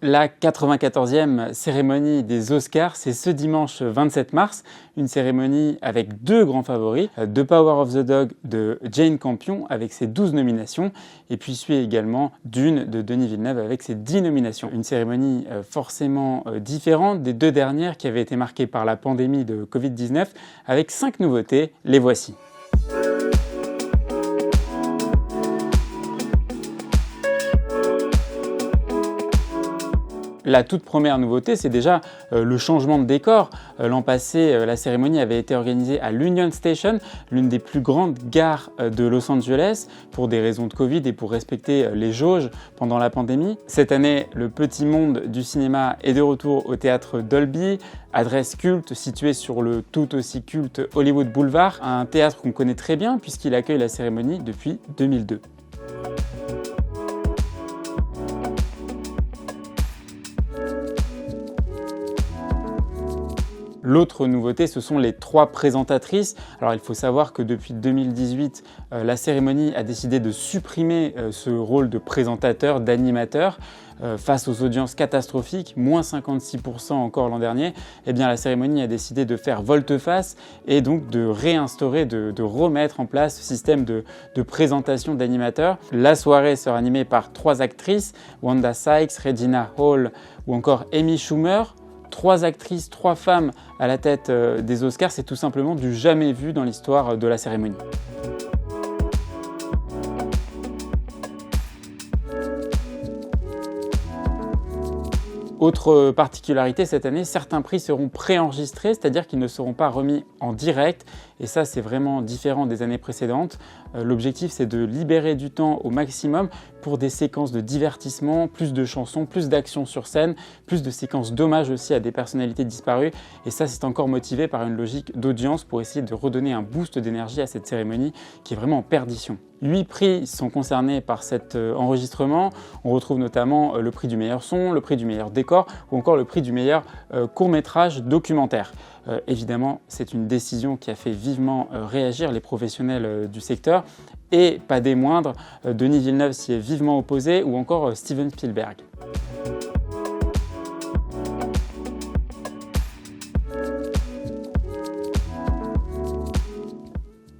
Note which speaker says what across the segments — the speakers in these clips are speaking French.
Speaker 1: La 94e cérémonie des Oscars, c'est ce dimanche 27 mars, une cérémonie avec deux grands favoris, The Power of the Dog de Jane Campion avec ses 12 nominations, et puis suit également Dune de Denis Villeneuve avec ses 10 nominations. Une cérémonie forcément différente des deux dernières qui avaient été marquées par la pandémie de Covid-19, avec 5 nouveautés, les voici. La toute première nouveauté, c'est déjà le changement de décor. L'an passé, la cérémonie avait été organisée à l'Union Station, l'une des plus grandes gares de Los Angeles, pour des raisons de Covid et pour respecter les jauges pendant la pandémie. Cette année, le petit monde du cinéma est de retour au théâtre Dolby, adresse culte située sur le tout aussi culte Hollywood Boulevard, un théâtre qu'on connaît très bien puisqu'il accueille la cérémonie depuis 2002. L'autre nouveauté, ce sont les 3 présentatrices. Alors il faut savoir que depuis 2018, la cérémonie a décidé de supprimer ce rôle de présentateur, d'animateur. Face aux audiences catastrophiques, moins 56% encore l'an dernier, eh bien la cérémonie a décidé de faire volte-face et donc de réinstaurer, de remettre en place ce système de présentation d'animateurs. La soirée sera animée par 3 actrices, Wanda Sykes, Regina Hall ou encore Amy Schumer. 3 actrices, 3 femmes à la tête des Oscars, c'est tout simplement du jamais vu dans l'histoire de la cérémonie. Autre particularité cette année, certains prix seront préenregistrés, c'est-à-dire qu'ils ne seront pas remis en direct, et ça c'est vraiment différent des années précédentes. L'objectif c'est de libérer du temps au maximum pour des séquences de divertissement, plus de chansons, plus d'actions sur scène, plus de séquences d'hommage aussi à des personnalités disparues, et ça c'est encore motivé par une logique d'audience pour essayer de redonner un boost d'énergie à cette cérémonie qui est vraiment en perdition. 8 prix sont concernés par cet enregistrement. On retrouve notamment le prix du meilleur son, le prix du meilleur décor ou encore le prix du meilleur court-métrage documentaire. Évidemment, c'est une décision qui a fait vivement réagir les professionnels du secteur et pas des moindres, Denis Villeneuve s'y est vivement opposé ou encore Steven Spielberg.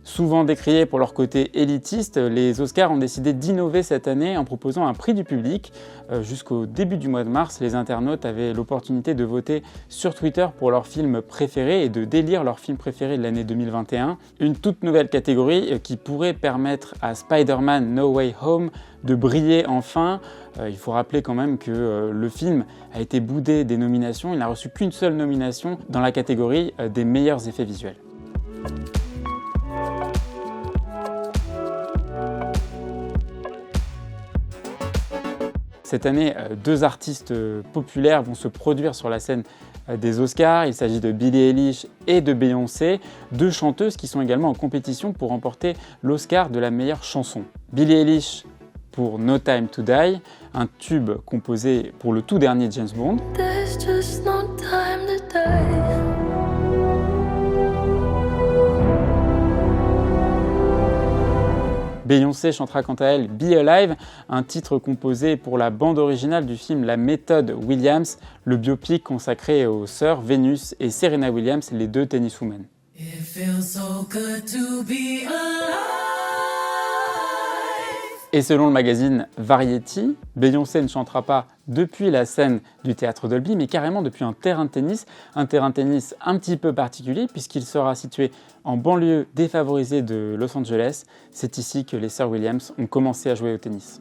Speaker 1: Souvent décriés pour leur côté élitiste, les Oscars ont décidé d'innover cette année en proposant un prix du public. Jusqu'au début du mois de mars, les internautes avaient l'opportunité de voter sur Twitter pour leur film préféré et de d'élire leur film préféré de l'année 2021. Une toute nouvelle catégorie qui pourrait permettre à Spider-Man No Way Home de briller enfin. Il faut rappeler quand même que le film a été boudé des nominations. Il n'a reçu qu'une seule nomination dans la catégorie des meilleurs effets visuels. Cette année, 2 artistes populaires vont se produire sur la scène des Oscars. Il s'agit de Billie Eilish et de Beyoncé, 2 chanteuses qui sont également en compétition pour remporter l'Oscar de la meilleure chanson. Billie Eilish pour No Time to Die, un tube composé pour le tout dernier James Bond. There's just no time to die. Beyoncé chantera quant à elle Be Alive, un titre composé pour la bande originale du film La méthode Williams, le biopic consacré aux sœurs Venus et Serena Williams, les 2 tenniswomen. It feels so good to be alive. Et selon le magazine Variety, Beyoncé ne chantera pas depuis la scène du théâtre Dolby, mais carrément depuis un terrain de tennis un petit peu particulier puisqu'il sera situé en banlieue défavorisée de Los Angeles. C'est ici que les sœurs Williams ont commencé à jouer au tennis.